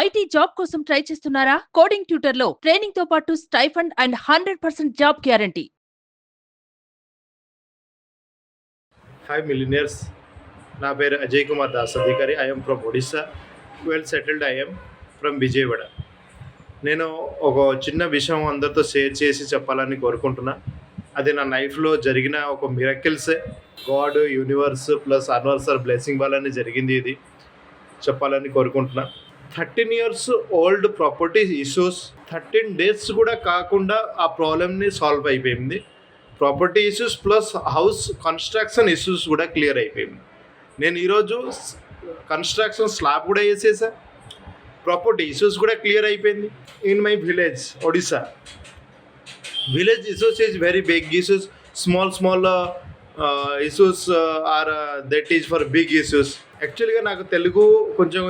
IT job కోసం try చేస్తున్నారా? Coding ట్యూటర్లో training తో పాటు stipend and 100% job guarantee. Hi millionaires, నా పేరు అజయ్ కుమార్ దాస్ అధికారి. I'm from Odisha. Well settled I'm from Vijayawada. నేను ఒక చిన్న విషయం అందరితో షేర్ చేసి చెప్పాలని కోరుకుంటున్నా. అది నా లైఫ్లో జరిగిన ఒక మిరకిల్సే. గాడ్, యూనివర్స్ ప్లస్ అన్వర్సర్ బ్లెస్సింగ్ వల్లనే జరిగింది. ఇది చెప్పాలని కోరుకుంటున్నా. 13 years old property issues 13 days కూడా కాకుండా ఆ ప్రాబ్లమ్ని సాల్వ్ అయిపోయింది. Property issues plus house construction issues కూడా క్లియర్ అయిపోయింది. నేను ఈరోజు కన్స్ట్రక్షన్ స్లాబ్ కూడా వేసేసా, ప్రాపర్టీ ఇష్యూస్ కూడా క్లియర్ అయిపోయింది. In my village Odisha, village issues is very big issues. Small issues are that is for big issues. యాక్చువల్గా నాకు తెలుగు కొంచెం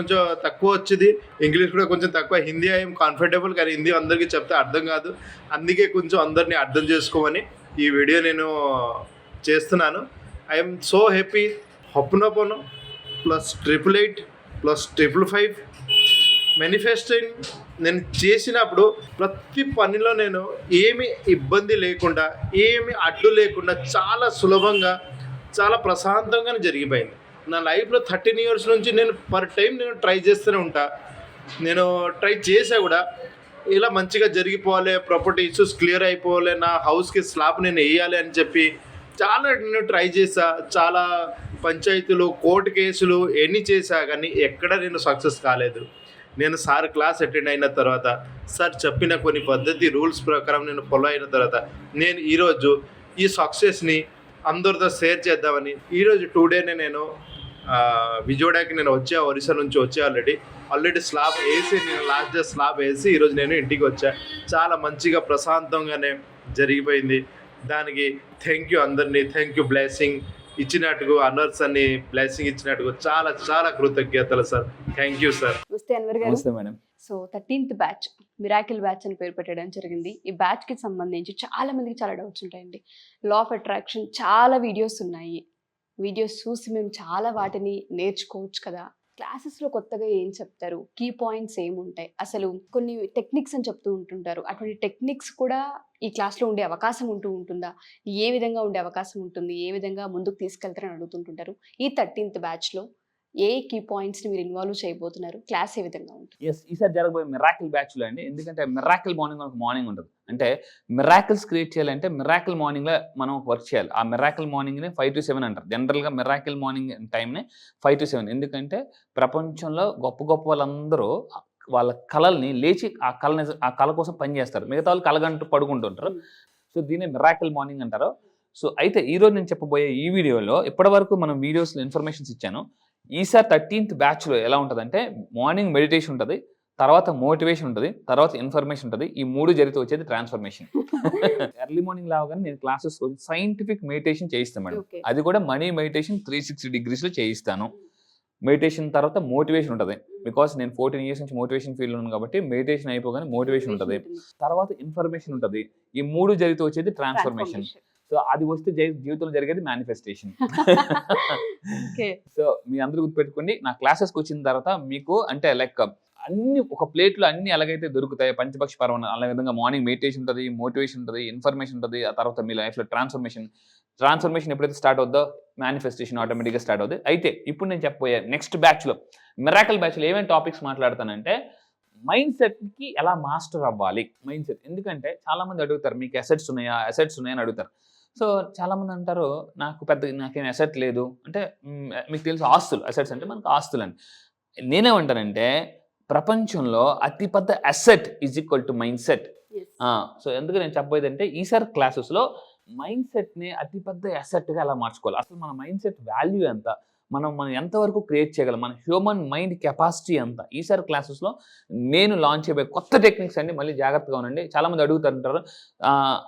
తక్కువ వచ్చింది, ఇంగ్లీష్ కూడా కొంచెం తక్కువ. హిందీ ఐఎమ్ కంఫర్టబుల్, కానీ హిందీ అందరికీ చెప్తే అర్థం కాదు. అందుకే కొంచెం అందరినీ అర్థం చేసుకోమని ఈ వీడియో నేను చేస్తున్నాను. I'm so happy. హొప్పనొప్పను ప్లస్ 888 ప్లస్ 555 మేనిఫెస్టింగ్ నేను చేసినప్పుడు ప్రతి పనిలో నేను ఏమి ఇబ్బంది లేకుండా, ఏమి అడ్డు లేకుండా చాలా సులభంగా, చాలా ప్రశాంతంగా జరిగిపోయింది. నా లైఫ్లో 13 years నుంచి నేను పర్ టైం నేను ట్రై చేస్తూనే ఉంటా. నేను ట్రై చేసా కూడా ఇలా మంచిగా జరిగిపోవాలి, ప్రాపర్టీ ఇష్యూస్ క్లియర్ అయిపోవాలి, నా హౌస్కి స్లాబ్ నేను వేయాలి అని చెప్పి చాలా నేను ట్రై చేసా. చాలా పంచాయతీలు, కోర్టు కేసులు ఎన్ని చేశా, కానీ ఎక్కడ నేను సక్సెస్ కాలేదు. నేను సార్ క్లాస్ అటెండ్ అయిన తర్వాత, సార్ చెప్పిన కొన్ని పద్ధతి రూల్స్ ప్రకారం నేను ఫాలో అయిన తర్వాత నేను ఈరోజు ఈ సక్సెస్ని అందరితో షేర్ చేద్దామని ఈరోజు టుడేనే నేను విజయవాడకి నేను వచ్చా. ఒరిస్సా నుంచి వచ్చా. ఆల్రెడీ స్లాబ్ వేసి, నేను లాస్ట్ డే స్లాబ్ వేసి ఈరోజు నేను ఇంటికి వచ్చా. చాలా మంచిగా ప్రశాంతంగానే జరిగిపోయింది. దానికి థ్యాంక్ యూ అందరినీ. Thank you. బ్లెస్సింగ్ ఇచ్చినట్టుకు, అన్నర్స్ అన్ని బ్లెస్సింగ్ ఇచ్చినట్టుకు చాలా చాలా కృతజ్ఞతలు సార్. Thank you sir. నమస్తే అన్వర్ గారు. నమస్తే madam. So 13th batch miracle batch అని పేరు పెట్టడం జరిగింది. ఈ బ్యాచ్ కి సంబంధించి చాలా మందికి చాలా డౌట్స్ ఉంటాయండి. లా ఆఫ్ అట్రాక్షన్ చాలా వీడియోస్ ఉన్నాయి. వీడియోస్ చూసి మేము చాలా వాటిని నేర్చుకోవచ్చు కదా. క్లాసెస్లో కొత్తగా ఏం చెప్తారు, కీ పాయింట్స్ ఏముంటాయి, అసలు కొన్ని టెక్నిక్స్ అని చెప్తూ ఉంటుంటారు. అటువంటి టెక్నిక్స్ కూడా ఈ క్లాస్లో ఉండే అవకాశం ఉంటుందా, ఏ విధంగా ఉండే అవకాశం ఉంటుంది, ఏ విధంగా ముందుకు తీసుకెళ్తారని అడుగుతుంటుంటారు. ఈ 13th బ్యాచ్లో ఏ కీ పాయింట్స్ని మీరు ఇన్వాల్వ్ చేయబోతున్నారు, క్లాస్ ఏ విధంగా ఉంటుంది? ఈసారి జరగబోయే మిరాకిల్ బ్యాచ్లో అండి. ఎందుకంటే మిరాకిల్ మార్నింగ్ ఉంటుంది. అంటే మిరాకిల్స్ క్రియేట్ చేయాలంటే మిరాకిల్ మార్నింగ్లో మనం వర్క్ చేయాలి. ఆ మిరాకిల్ మార్నింగ్ని 5 to 7 అంటారు. జనరల్గా మిరాకిల్ మార్నింగ్ టైంని 5 to 7. ఎందుకంటే ప్రపంచంలో గొప్ప వాళ్ళందరూ వాళ్ళ కళల్ని లేచి ఆ కళ కోసం పనిచేస్తారు. మిగతా వాళ్ళు కలగంటూ పడుకుంటుంటారు. సో దీన్ని మిరాకిల్ మార్నింగ్ అంటారు. సో అయితే ఈరోజు నేను చెప్పబోయే ఈ వీడియోలో ఇప్పటివరకు మనం వీడియోస్లో ఇన్ఫర్మేషన్స్ ఇచ్చాను. ఈసారి 13th బ్యాచ్లో ఎలా ఉంటుందంటే మార్నింగ్ మెడిటేషన్ ఉంటుంది, తర్వాత మోటివేషన్ ఉంటుంది, తర్వాత ఇన్ఫర్మేషన్ ఉంటుంది. ఈ 3 జరిగితే వచ్చేది ట్రాన్స్ఫర్మేషన్. ఎర్లీ మార్నింగ్ లాగానే నేను క్లాసెస్ సైంటిఫిక్ మెడిటేషన్ చేయిస్తాను మేడం. అది కూడా మనీ మెడిటేషన్ 360 degreesలో చేయిస్తాను. మెడిటేషన్ తర్వాత మోటివేషన్ ఉంటుంది. బికాస్ నేను 14 years నుంచి మోటివేషన్ ఫీల్డ్లో ఉన్నాను కాబట్టి మెడిటేషన్ అయిపోగానే మోటివేషన్ ఉంటుంది. తర్వాత ఇన్ఫర్మేషన్ ఉంటుంది. ఈ 3 జరిగితే వచ్చేది ట్రాన్స్ఫర్మేషన్. సో అది వస్తే జీవితంలో జరిగేది మేనిఫెస్టేషన్. సో మీ అందరూ గుర్తుపెట్టుకోండి. నా క్లాసెస్కి వచ్చిన తర్వాత మీకు అంటే లైక్ అన్ని ఒక ప్లేట్లో అన్ని ఎలాగైతే దొరుకుతాయి, పంచపక్షి పర్వణం అలా విధంగా మార్నింగ్ మెడిటేషన్ ఉంటుంది, మోటివేషన్ ఉంటుంది, ఇన్ఫర్మేషన్ ఉంటుంది. ఆ తర్వాత మీ లైఫ్లో ట్రాన్స్ఫర్మేషన్ ఎప్పుడైతే స్టార్ట్ అవుద్దో మేనిఫెస్టేషన్ ఆటోమేటిక్గా స్టార్ట్ అవుతుంది. అయితే ఇప్పుడు నేను చెప్పబోయే నెక్స్ట్ బ్యాచ్లో మిరాకిల్ బ్యాచ్లో ఏమేమి టాపిక్స్ మాట్లాడతానంటే మైండ్ సెట్కి ఎలా మాస్టర్ అవ్వాలి. మైండ్ సెట్ ఎందుకంటే చాలామంది అడుగుతారు, మీకు అసెట్స్ ఉన్నాయా అని అడుగుతారు. సో చాలామంది అంటారు నాకేం అసెట్ లేదు అంటే, మీకు తెలుసు ఆస్తులు, అసెట్స్ అంటే మనకు ఆస్తులు అని. నేనేమంటానంటే ప్రపంచంలో అతిపెద్ద asset is equal to mind set. So ఎందుకు నేను చెప్పబోయేది అంటే ఈసారి క్లాసెస్లో మైండ్ సెట్ని అతిపెద్ద అసెట్గా ఎలా మార్చుకోవాలి, అసలు మన మైండ్ సెట్ వాల్యూ ఎంత, మనం ఎంతవరకు క్రియేట్ చేయగలం, మన హ్యూమన్ మైండ్ కెపాసిటీ ఎంత. ఈసారి క్లాసెస్లో నేను లాంచ్ చేయబోయే కొత్త టెక్నిక్స్ అండి. మళ్ళీ జాగ్రత్తగా ఉండండి. చాలామంది అడుగుతుంటారు,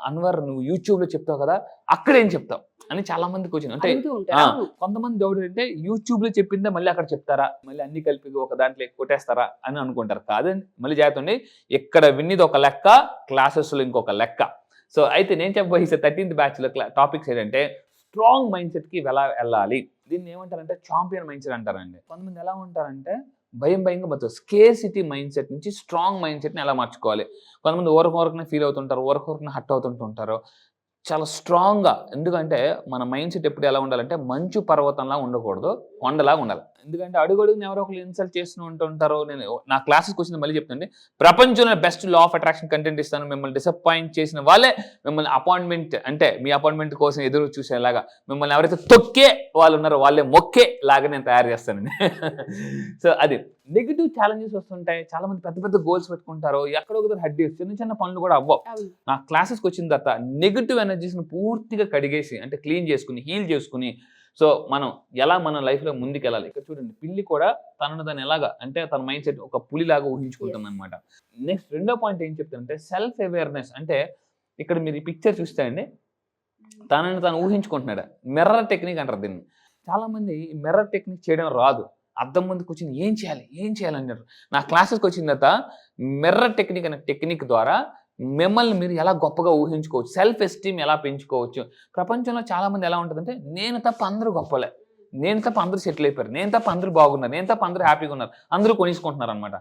అన్వర్ నువ్వు యూట్యూబ్లో చెప్తావు కదా అక్కడేం చెప్తావు అని చాలామంది క్వశ్చన్. అంటే కొంతమంది డౌట్ అంటే యూట్యూబ్లో చెప్పిందే మళ్ళీ అక్కడ చెప్తారా, మళ్ళీ అన్ని కలిపి ఒక దాంట్లో కొట్టేస్తారా అని అనుకుంటారు. కాదండి, మళ్ళీ జాగ్రత్త ఉండి. ఎక్కడ విన్నది ఒక లెక్క, క్లాసెస్లో ఇంకొక లెక్క. సో అయితే నేను చెప్పబోయే 13th బ్యాచ్లో టాపిక్స్ ఏంటంటే స్ట్రాంగ్ మైండ్ సెట్కి ఎలా వెళ్ళాలి. దీన్ని ఏమంటారంటే ఛాంపియన్ మైండ్ సెట్ అంటారండి. కొంతమంది ఎలా ఉంటారంటే భయంగా బతుకు. స్కేర్సిటీ మైండ్ సెట్ నుంచి స్ట్రాంగ్ మైండ్ సెట్ని ఎలా మార్చుకోవాలి. కొంతమంది ఊరకనే ఫీల్ అవుతుంటారు, ఊరకనే హర్ట్ అవుతుంటుంటారు. చాలా స్ట్రాంగ్గా, ఎందుకంటే మన మైండ్ సెట్ ఎప్పుడు ఎలా ఉండాలంటే మంచు పర్వతంలా ఉండకూడదు, కొండలాగా ఉండాలి. ఎందుకంటే అడుగుని ఎవరో ఒకరు ఇన్సల్ట్ చేస్తూ ఉంటుంటారు. నేను నా క్లాసెస్కి వచ్చింది మళ్ళీ చెప్తానండి, ప్రపంచంలో best law of attraction content ఇస్తాను. మిమ్మల్ని డిసప్పాయింట్ చేసిన వాళ్ళే మిమ్మల్ని అపాయింట్మెంట్ అంటే మీ అపాయింట్మెంట్ కోసం ఎదురు చూసేలాగా, మిమ్మల్ని ఎవరైతే తొక్కే వాళ్ళు ఉన్నారో వాళ్ళే మొక్కే లాగా నేను తయారు చేస్తానండి. సో అది నెగిటివ్ ఛాలెంజెస్ వస్తుంటాయి. చాలా మంది పెద్ద పెద్ద గోల్స్ పెట్టుకుంటారు, ఎక్కడో ఒకరు హడ్డీ చిన్న పనులు కూడా అవ్వవు. నా క్లాసెస్కి వచ్చిన తర్వాత నెగిటివ్ ఎనర్జీస్ని పూర్తిగా కడిగేసి అంటే క్లీన్ చేసుకుని హీల్ చేసుకుని సో మనం ఎలా మన లైఫ్లో ముందుకు వెళ్ళాలి. ఇక్కడ చూడండి, పిల్లి కూడా తనను ఎలాగా అంటే తన మైండ్ సెట్ ఒక పులిలాగా ఊహించుకుంటుంది అనమాట. నెక్స్ట్ రెండో పాయింట్ ఏం చెప్తానంటే సెల్ఫ్ అవేర్నెస్. అంటే ఇక్కడ మీరు ఈ పిక్చర్ చూస్తే అండి, తనని తాను ఊహించుకుంటున్నాడు. మిర్రర్ టెక్నిక్ అంటారు దీన్ని. చాలా మంది మిర్రర్ టెక్నిక్ చేయడం రాదు. అద్దం ముందుకు వచ్చింది ఏం చేయాలి అంటారు. నా క్లాసెస్కి వచ్చిన తర్వాత మిర్రర్ టెక్నిక్ అనే టెక్నిక్ ద్వారా మిమ్మల్ని మీరు ఎలా గొప్పగా ఊహించుకోవచ్చు, సెల్ఫ్ ఎస్టీమ్ ఎలా పెంచుకోవచ్చు. ప్రపంచంలో చాలా మంది ఎలా ఉంటుందంటే నేను తప్ప అందరూ గొప్పలే, నేను తప్ప అందరూ సెటిల్ అయిపోయారు, నేను తప్ప అందరూ బాగున్నారు, నేను తప్ప అందరూ హ్యాపీగా ఉన్నారు, అందరూ కొనిసుకుంటున్నారు అనమాట.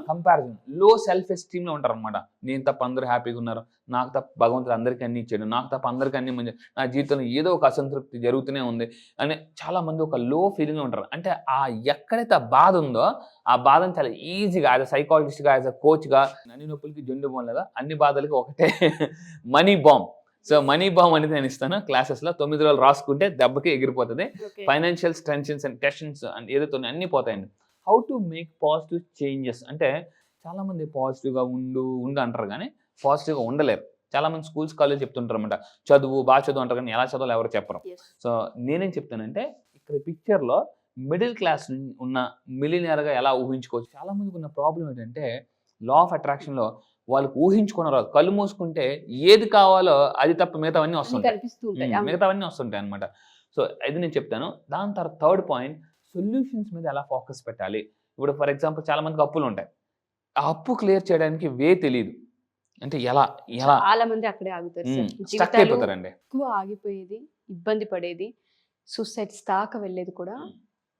కంపారిజన్ లో సెల్ఫ్ ఎస్టీమ్ లో ఉంటారు అనమాట. నేను తప్ప అందరూ హ్యాపీగా ఉన్నారు, నాకు తప్ప భగవంతుడు అందరికీ అన్ని ఇచ్చాడు, నాకు తప్ప అందరికీ అన్ని మంచి, నా జీవితంలో ఏదో ఒక అసంతృప్తి జరుగుతూనే ఉంది అని చాలా మంది ఒక లో ఫీలింగ్ లో ఉంటారు. అంటే ఆ ఎక్కడైతే ఆ బాధ ఉందో ఆ బాధను చాలా ఈజీగా యాజ్ అ సైకాలజిస్ట్గా, యాజ్ అ కోచ్గా, అన్ని నొప్పులకి జెండు బాంబ్ లేదా అన్ని బాధలకి ఒకటే money bomb. So money bomb అనేది నేను ఇస్తాను క్లాసెస్లో. 9 రోజులు రాసుకుంటే దెబ్బకి ఎగిరిపోతుంది. Financial tensions and tensions and ఏదైతే అన్నీ పోతాయండి. How to make positive changes అంటే చాలా మంది పాజిటివ్గా ఉండు అంటారు కానీ పాజిటివ్గా ఉండలేరు. చాలా మంది స్కూల్స్ కాలేజ్ చెప్తుంటారు అనమాట, బాగా చదువు అంటారు కానీ ఎలా చదవాలో ఎవరు చెప్పరు. సో నేనేం చెప్తానంటే ఇక్కడ పిక్చర్లో మిడిల్ క్లాస్ ఉన్న మిలినియర్గా ఎలా ఊహించుకోవచ్చు. చాలా మందికి ఉన్న ప్రాబ్లం ఏంటంటే లా ఆఫ్ అట్రాక్షన్లో వాళ్ళకి ఊహించుకున్న రాదు. కళ్ళు మూసుకుంటే ఏది కావాలో అది తప్ప మిగతావన్నీ వస్తుంటాయి అనమాట. సో ఇది నేను చెప్తాను. దాని తర్వాత థర్డ్ పాయింట్, సొల్యూషన్స్ మీద ఎలా ఫోకస్ పెట్టాలి. ఇప్పుడు ఫర్ ఎగ్జాంపుల్ చాలా మందికి అప్పులు ఉంటాయి, ఆ అప్పు క్లియర్ చేయడానికి వే తెలియదు. అంటే ఎలా చాలా మంది అక్కడే ఆగుతారు, స్టక్ అయిపోతారండి. ఎక్కువ ఆగిపోయేది, ఇబ్బంది పడేది, సూసైడ్స్ దాకా వెళ్ళేది కూడా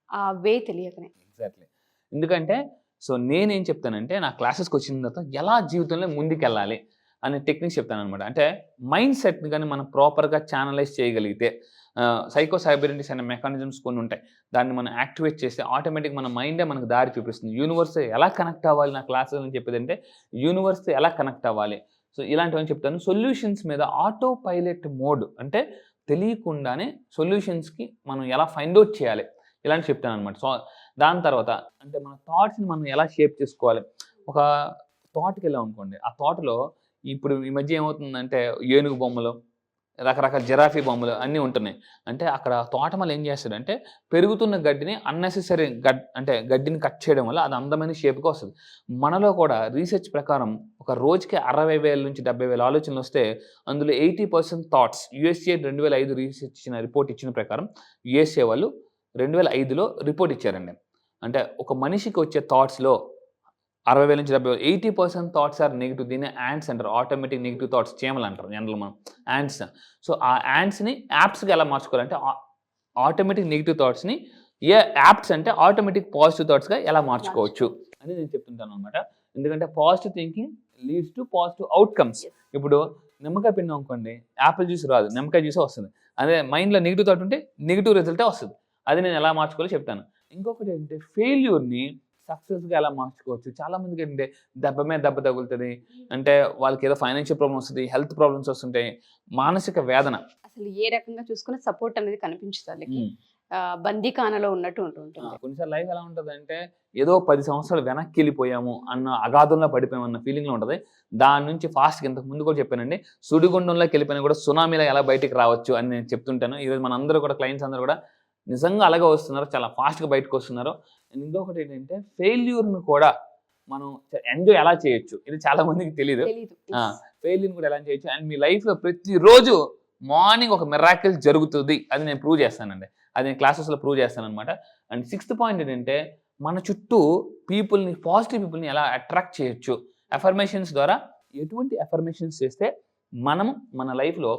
ఆ వే తెలియకనే. ఎగ్జాక్ట్లీ. ఎందుకంటే సో నేనేం చెప్తానంటే నా క్లాసెస్కి వచ్చిన తర్వాత ఎలా జీవితంలో ముందుకెళ్ళాలి అనే టెక్నిక్స్ చెప్తాను అనమాట. అంటే మైండ్ సెట్ని కానీ మనం ప్రాపర్గా ఛానలైజ్ చేయగలిగితే, సైకోసైబరిటీస్ అనే మెకానిజమ్స్ కొన్ని ఉంటాయి, దాన్ని మనం యాక్టివేట్ చేస్తే ఆటోమేటిక్ మన మైండే మనకు దారి చూపిస్తుంది. యూనివర్స్ ఎలా కనెక్ట్ అవ్వాలి, నా క్లాసెస్ అని చెప్పేది అంటే యూనివర్స్ ఎలా కనెక్ట్ అవ్వాలి. సో ఇలాంటివన్నీ చెప్తాను. సొల్యూషన్స్ మీద ఆటో పైలట్ మోడ్, అంటే తెలియకుండానే సొల్యూషన్స్కి మనం ఎలా ఫైండ్ అవుట్ చేయాలి ఇలాంటి చెప్తాను అనమాట. సో దాని తర్వాత అంటే మన థాట్స్ని మనం ఎలా షేప్ చేసుకోవాలి. ఒక థాట్కి వెళ్ళాం అనుకోండి, ఆ థాట్లో ఇప్పుడు ఈ మధ్య ఏమవుతుందంటే ఏనుగు బొమ్మలు, రకరకాల జిరాఫీ బొమ్మలు అన్నీ ఉంటున్నాయి. అంటే అక్కడ తోటమాలు ఏం చేస్తాడంటే పెరుగుతున్న గడ్డిని అన్నెసెసరీ గడ్డిని కట్ చేయడం వల్ల అది అందమైన షేప్గా వస్తుంది. మనలో కూడా రీసెర్చ్ ప్రకారం ఒక రోజుకి 60,000 నుంచి 70,000 ఆలోచనలు వస్తే అందులో 80% థాట్స్. USA 2005 రీసెర్చ్ రిపోర్ట్ ఇచ్చిన ప్రకారం USA వాళ్ళు 2005లో రిపోర్ట్ ఇచ్చారండి. అంటే ఒక మనిషికి వచ్చే థాట్స్లో 60,000 నుంచి 70,000 80% థాట్స్ ఆర్ నెగిటివ్. దీన్ని యాంట్స్ అంటారు, ఆటోమేటిక్ నెగిటివ్ థాట్స్, చీమలు అంటారు జనరల్ మనం యాంట్స్. సో ఆ యాంట్స్ని యాప్స్గా ఎలా మార్చుకోవాలంటే ఆటోమేటిక్ నెగిటివ్ థాట్స్ని యాప్స్ అంటే ఆటోమేటిక్ పాజిటివ్ థాట్స్గా ఎలా మార్చుకోవచ్చు అని నేను చెప్తుంటాను అనమాట. ఎందుకంటే positive thinking leads to positive outcomes. ఇప్పుడు నిమ్మకాయ పిండి అనుకోండి, యాపిల్ జ్యూస్ రాదు, నిమ్మకాయ జ్యూసే వస్తుంది. అదే మైండ్లో నెగిటివ్ థాట్ ఉంటే నెగిటివ్ రిజల్టే వస్తుంది. అది నేను ఎలా మార్చుకోవాలో చెప్తాను. ఇంకొకటి ఏంటంటే ఫెయిల్యూర్ని సక్సెస్గా ఎలా మార్చుకోవచ్చు. చాలా మందికి ఏంటంటే దెబ్బ మీద దెబ్బ తగులుతుంది, అంటే వాళ్ళకి ఏదో ఫైనాన్షియల్ ప్రాబ్లమ్ వస్తుంది, హెల్త్ ప్రాబ్లమ్స్ వస్తుంటాయి, మానసిక వేదన. అసలు ఏ రకంగా చూసుకున్న సపోర్ట్ అనేది కనిపించదు, బందీఖానలో ఉన్నట్టు ఉంటుంది. కొన్నిసార్లు లైఫ్ ఎలా ఉంటుంది అంటే ఏదో 10 సంవత్సరాలు వెనక్కి వెళ్ళిపోయాము అన్న అగాధంలో పడిపోయాము అన్న ఫీలింగ్లో ఉంటుంది. దాని నుంచి ఫాస్ట్గా ఇంతకు ముందు కూడా చెప్పానండి, సుడిగుండంలోకి వెళ్ళిపోయినా కూడా సునామీలో ఎలా బయటికి రావచ్చు అని నేను చెప్తుంటాను. ఈరోజు మన అందరూ కూడా క్లయింట్స్ అందరూ కూడా నిజంగా అలాగే వస్తున్నారు, చాలా ఫాస్ట్గా బయటకు వస్తున్నారు. అండ్ ఇంకొకటి ఏంటంటే ఫెయిల్యూర్ను కూడా మనం ఎంజాయ్ ఎలా చేయొచ్చు, ఇది చాలా మందికి తెలియదు. ఫెయిల్యూర్ని కూడా ఎలా చేయొచ్చు. అండ్ మీ లైఫ్లో ప్రతిరోజు మార్నింగ్ ఒక మిరాకిల్ జరుగుతుంది, అది నేను ప్రూవ్ చేస్తానండి. అది నేను క్లాసెస్లో ప్రూవ్ చేస్తాను అనమాట. అండ్ 6th పాయింట్ ఏంటంటే మన చుట్టూ పీపుల్ని, పాజిటివ్ పీపుల్ని ఎలా అట్రాక్ట్ చేయొచ్చు. అఫర్మేషన్స్ ద్వారా ఎటువంటి అఫర్మేషన్స్ చేస్తే మనం మన లైఫ్లో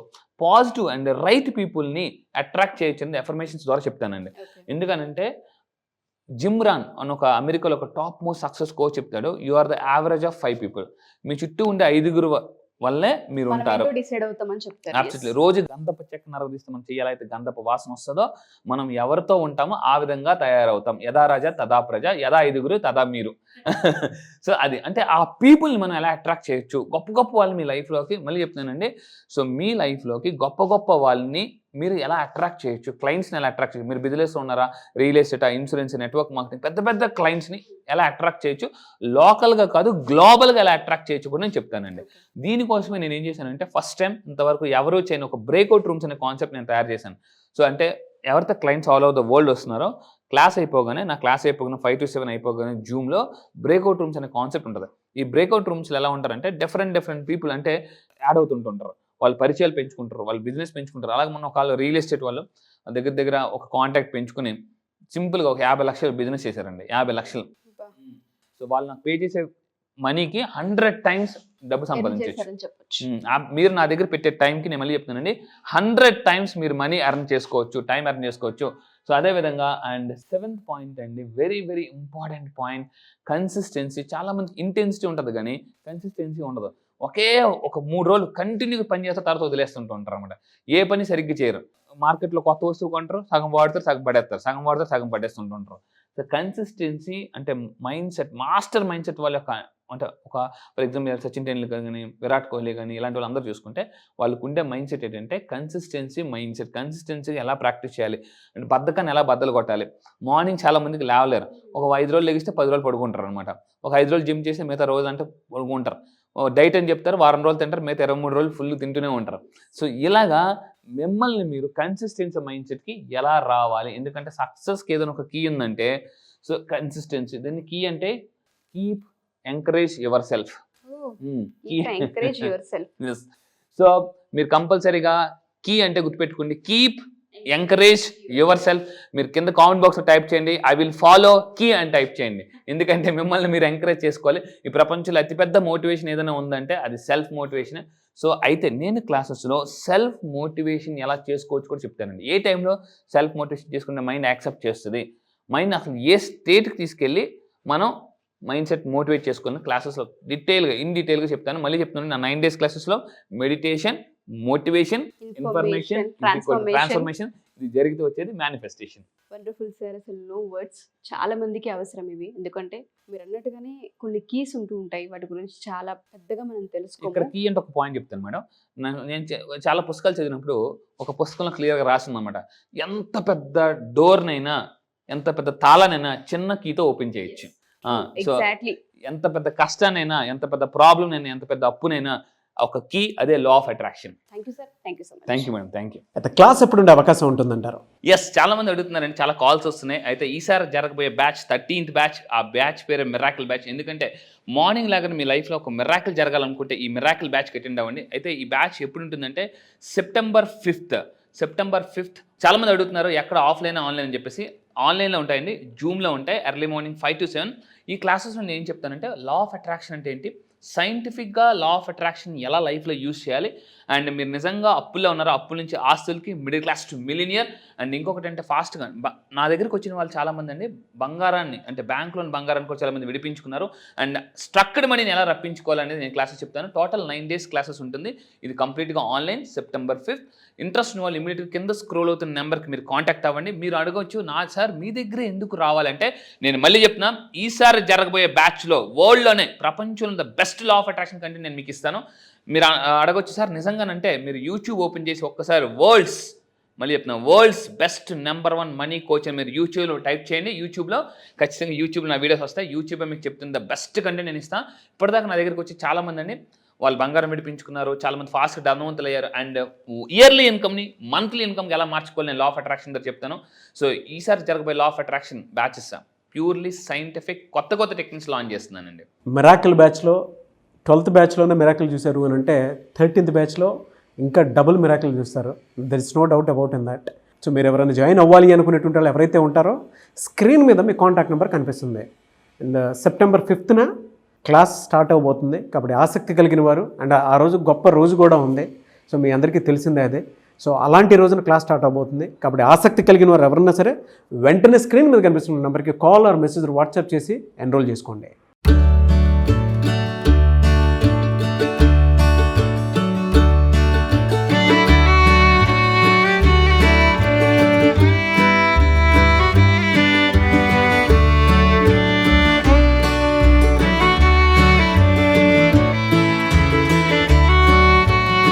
పాజిటివ్ అండ్ రైట్ పీపుల్ని అట్రాక్ట్ చేయొచ్చు అనేది అఫర్మేషన్స్ ద్వారా చెప్తానండి. ఎందుకనంటే జిమ్ రాన్ అని ఒక అమెరికాలో ఒక టాప్ మోస్ట్ సక్సెస్ కోచ్ చెప్తాడు, you are the average of 5 people. మీ చుట్టూ ఉండే 5 వల్లే మీరు ఉంటారు. డిసైడ్ అవుతామని చెప్తారు. అబ్సల్యూట్లీ. రోజు గంధపు చెక్క నరదీస్తే మనం చేయాలైతే గంధపు వాసన వస్తుందో మనం ఎవరితో ఉంటామో ఆ విధంగా తయారవుతాం. యథా రాజా తదా ప్రజ, యథా 5 తదా మీరు. సో అది అంటే ఆ పీపుల్ని మనం ఎలా అట్రాక్ట్ చేయొచ్చు, గొప్ప గొప్ప వాళ్ళు మీ లైఫ్లోకి, మళ్ళీ చెప్తున్నానండి, సో మీ లైఫ్లోకి గొప్ప గొప్ప వాళ్ళని మీరు ఎలా అట్రాక్ట్ చేయొచ్చు, క్లయింట్స్ని ఎలా అట్రాక్ట్ చేయొచ్చు. మీరు బిజినెస్లో ఉన్నారా, real estate, insurance, network marketing, పెద్ద పెద్ద క్లయింట్స్ని ఎలా అట్రాక్ట్ చేయొచ్చు, లోకల్గా కాదు గ్లోబల్గా ఎలా అట్రాక్ట్ చేయొచ్చు కూడా నేను చెప్తానండి. దీనికోసమే నేను ఏం చేశానంటే ఫస్ట్ టైం ఇంతవరకు ఎవరు చేయని ఒక బ్రేక్అవుట్ రూమ్స్ అనే కాన్సెప్ట్ నేను తయారు చేశాను. సో అంటే ఎవరైతే clients all over the world వస్తున్నారో క్లాస్ అయిపోగానే, నా క్లాస్ అయిపోగానే 5 to 7 అయిపోగానే జూమ్లో బ్రేక్అవుట్ రూమ్స్ అనే కాన్సెప్ట్ ఉంటుంది. ఈ బ్రేక్అవుట్ రూమ్స్లో ఎలా ఉంటారంటే డిఫరెంట్ పీపుల్ అంటే యాడ్ అవుతుంటుంటారు, వాళ్ళు పరిచయాలు పెంచుకుంటారు, వాళ్ళు బిజినెస్ పెంచుకుంటారు. అలాగే మనం ఒక రియల్ ఎస్టేట్ వాళ్ళు దగ్గర ఒక కాంటాక్ట్ పెంచుకుని సింపుల్గా ఒక 50 లక్షలు బిజినెస్ చేశారండి. 50 లక్షలు. సో వాళ్ళు నాకు పే చేసే మనీకి 100 times డబ్బు సంపాదించవచ్చు. మీరు నా దగ్గర పెట్టే టైంకి నేను మళ్ళీ చెప్తానండి, 100 times మీరు మనీ ఎర్న్ చేసుకోవచ్చు, టైం ఎర్న్ చేసుకోవచ్చు. సో అదేవిధంగా అండ్ 7th పాయింట్ అండి, very very important point, consistency. చాలా మంది ఇంటెన్సిటీ ఉంటుంది కానీ కన్సిస్టెన్సీ ఉండదు. ఒకే ఒక 3 రోజులు కంటిన్యూగా పని చేస్తే తర్వాత వదిలేస్తుంటూ ఉంటారు అనమాట. ఏ పని సరిగ్గా చేయరు. మార్కెట్లో కొత్త వస్తువు కొంటారు, సగం వాడతారు, సగం పడేస్తారు, సగం వాడతారు, సగం పడేస్తుంటుంటారు. సో కన్సిస్టెన్సీ అంటే mind set, master mind set వాళ్ళ యొక్క, అంటే ఒక ఫర్ ఎగ్జాంపుల్ సచిన్ టెండూల్కర్ కానీ, విరాట్ కోహ్లీ కానీ, ఇలాంటి వాళ్ళు అందరూ చూసుకుంటే వాళ్ళకు ఉండే మైండ్ సెట్ ఏంటంటే కన్సిస్టెన్సీ మైండ్ సెట్. కన్సిస్టెన్సీ ఎలా ప్రాక్టీస్ చేయాలి అంటే బద్ధకాన్ని ఎలా బద్దలు కొట్టాలి. మార్నింగ్ చాలా మందికి లేవలేరు, ఒక 5 రోజులు లెగిస్తే 10 రోజులు పడుకుంటారు అనమాట. ఒక 5 రోజులు జిమ్ చేసి మిగతా రోజు అంటే పడుకుంటారు. డైట్ అని చెప్తారు, వారం రోజులు తింటారు, మిగతా 23 రోజులు ఫుల్ తింటూనే ఉంటారు. సో ఇలాగా మిమ్మల్ని మీరు కన్సిస్టెన్సీ మైండ్ సెట్కి ఎలా రావాలి, ఎందుకంటే సక్సెస్కి ఏదైనా ఒక కీ ఉందంటే సో కన్సిస్టెన్సీ. దాన్ని కీ అంటే keep encourage your self. So మీరు కంపల్సరీగా కీ అంటే గుర్తుపెట్టుకోండి, కీప్ ఎంకరేజ్ యువర్ సెల్ఫ్. మీరు కింద కామెంట్ బాక్స్లో టైప్ చేయండి, ఐ విల్ ఫాలో కీ అని టైప్ చేయండి. ఎందుకంటే మిమ్మల్ని మీరు ఎంకరేజ్ చేసుకోవాలి. ఈ ప్రపంచంలో అతిపెద్ద మోటివేషన్ ఏదైనా ఉందంటే అది సెల్ఫ్ మోటివేషన్. సో అయితే నేను క్లాసెస్లో సెల్ఫ్ మోటివేషన్ ఎలా చేసుకోవచ్చు కూడా చెప్తానండి. ఏ టైంలో సెల్ఫ్ మోటివేషన్ చేసుకుంటే మైండ్ యాక్సెప్ట్ చేస్తుంది, మైండ్ అసలు ఏ స్టేట్కి తీసుకెళ్ళి మనం మైండ్ సెట్ మోటివేట్ చేసుకున్న క్లాసెస్లో ఇన్ డీటెయిల్గా చెప్తాను. మళ్ళీ చెప్తున్నాను, నా 9 days క్లాసెస్లో మెడిటేషన్, మోటివేషన్, ఇన్ఫర్మేషన్, ట్రాన్స్ఫర్మేషన్, ఇది జరిగితే వచ్చేది మేనిఫెస్టేషన్. వండర్ఫుల్ సార్, అసలు నో వర్డ్స్. చాలా మందికి అవసరం ఇవి, ఎందుకంటే మీరు అన్నట్టుగానే కొన్ని కీస్ ఉంటూ ఉంటాయి, వాటి గురించి చాలా పెద్దగా మనం తెలుసుకోవాలి. ఇక్కడ కీ అంటే ఒక పాయింట్ చెప్తాను మేడం. నేను చాలా పుస్తకాలు చదివినప్పుడు ఒక పుస్తకంలో క్లియర్గా రాసింది అనమాట, ఎంత పెద్ద డోర్నైనా, ఎంత పెద్ద తాళనైనా చిన్న కీతో ఓపెన్ చేయొచ్చు. సో ఎంత పెద్ద కష్టానైనా, ఎంత పెద్ద ప్రాబ్లం అయినా, ఎంత పెద్ద అప్పునైనా ఒక కీ అదే law of attraction. Thank you sir, thank you so much. Thank you madam, thank you. అయితే క్లాస్ ఎప్పుడు ఉండే అవకాశం ఉంటుందంటారు? ఎస్, చాలా మంది అడుగుతున్నారండి, చాలా కాల్స్ వస్తున్నాయి. అయితే ఈసారి జరగబోయే బ్యాచ్ 13th బ్యాచ్. ఆ బ్యాచ్ పేరు మిరాకిల్ బ్యాచ్. ఎందుకంటే మార్నింగ్ లాగానే మీ లైఫ్లో ఒక మిరాకిల్ జరగాలనుకుంటే ఈ మిరాకిల్ బ్యాచ్కి అటెండ్ అవ్వండి. అయితే ఈ బ్యాచ్ ఎప్పుడు ఉంటుందంటే September 5th. చాలా మంది అడుగుతున్నారు ఎక్కడ ఆఫ్లైన్ ఆన్లైన్ అని చెప్పేసి. ఆన్లైన్లో ఉంటాయండి, జూమ్లో ఉంటాయి, ఎర్లీ మార్నింగ్ 5 to 7. ఈ క్లాసెస్లో నేను ఏం చెప్తానంటే లా ఆఫ్ అట్రాక్షన్ అంటే ఏంటి, సైంటిఫిక్గా లా ఆఫ్ అట్రాక్షన్ ఎలా లైఫ్లో యూజ్ చేయాలి, అండ్ మీరు నిజంగా అప్పుల్లో ఉన్నారో అప్పుల నుంచి ఆస్తులకి, middle class to millionaire. And ఇంకొకటి అంటే ఫాస్ట్గా నా దగ్గరికి వచ్చిన వాళ్ళు చాలామంది అండి బంగారాన్ని, అంటే బ్యాంక్లోని బంగారాన్ని కూడా చాలామంది విడిపించుకున్నారు. అండ్ స్ట్రక్డ్ మనీని ఎలా రప్పించుకోవాలనేది నేను క్లాసెస్ చెప్తాను. టోటల్ 9 days క్లాసెస్ ఉంటుంది. ఇది కంప్లీట్గా ఆన్లైన్, September 5th. ఇంట్రెస్ట్ ఉన్న వాళ్ళు ఇమీడియట్గా కింద స్క్రోల్ అవుతున్న నెంబర్కి మీరు కాంటాక్ట్ అవ్వండి. మీరు అడగవచ్చు, నా సార్ మీ దగ్గరే ఎందుకు రావాలంటే నేను మళ్ళీ చెప్తున్నా, ఈసారి జరగబోయే బ్యాచ్లో వరల్డ్లోనే ప్రపంచంలో the best law of attraction content నేను మీకు ఇస్తాను. మీరు అడగొచ్చు సార్ నిజంగానంటే మీరు యూట్యూబ్ ఓపెన్ చేసి ఒక్కసారి మళ్ళీ చెప్తున్నా world's best number 1 money coach అని మీరు యూట్యూబ్లో టైప్ చేయండి. యూట్యూబ్లో ఖచ్చితంగా యూట్యూబ్లో నా వీడియోస్ వస్తాయి. యూట్యూబ్ మీకు చెప్తుంది ద బెస్ట్ కంటెంట్ నేను ఇస్తాను. ఇప్పటిదాకా నా దగ్గరికి వచ్చి చాలామంది అండి వాళ్ళు బంగారం విడిపించుకున్నారు, చాలామంది ఫాస్ట్గా ధనవంతులు అయ్యారు. అండ్ ఇయర్లీ ఇన్కమ్ని మంత్లీ ఇన్కమ్కి ఎలా మార్చుకోవాలి నేను లా ఆఫ్ అట్రాక్షన్ దగ్గర చెప్తాను. సో ఈసారి జరగబోయే law of attraction batches purely scientific కొత్త టెక్నిక్స్ లాంచ్ చేస్తున్నానండి. మిరాకిల్ బ్యాచ్లో 12th బ్యాచ్లోనే మిరాకిల్ చూశారు అని అంటే 13th బ్యాచ్లో ఇంకా డబుల్ మిరాకిల్ చూస్తారు. There is no doubt about in that. So మీరు ఎవరైనా జాయిన్ అవ్వాలి అనుకునేటువంటి వాళ్ళు ఎవరైతే ఉంటారో స్క్రీన్ మీద మీ కాంటాక్ట్ నెంబర్ కనిపిస్తుంది. And September 5th class start అవబోతుంది. కాబట్టి ఆసక్తి కలిగిన వారు, అండ్ ఆ రోజు గొప్ప రోజు కూడా ఉంది. సో మీ అందరికీ తెలిసిందే అదే. సో అలాంటి రోజున క్లాస్ స్టార్ట్ అవబోతుంది. కాబట్టి ఆసక్తి కలిగిన వారు ఎవరన్నా సరే వెంటనే స్క్రీన్ మీద కనిపిస్తున్న నెంబర్కి కాల్ ఆర్ మెసేజ్ వాట్సాప్ చేసి ఎన్రోల్ చేసుకోండి.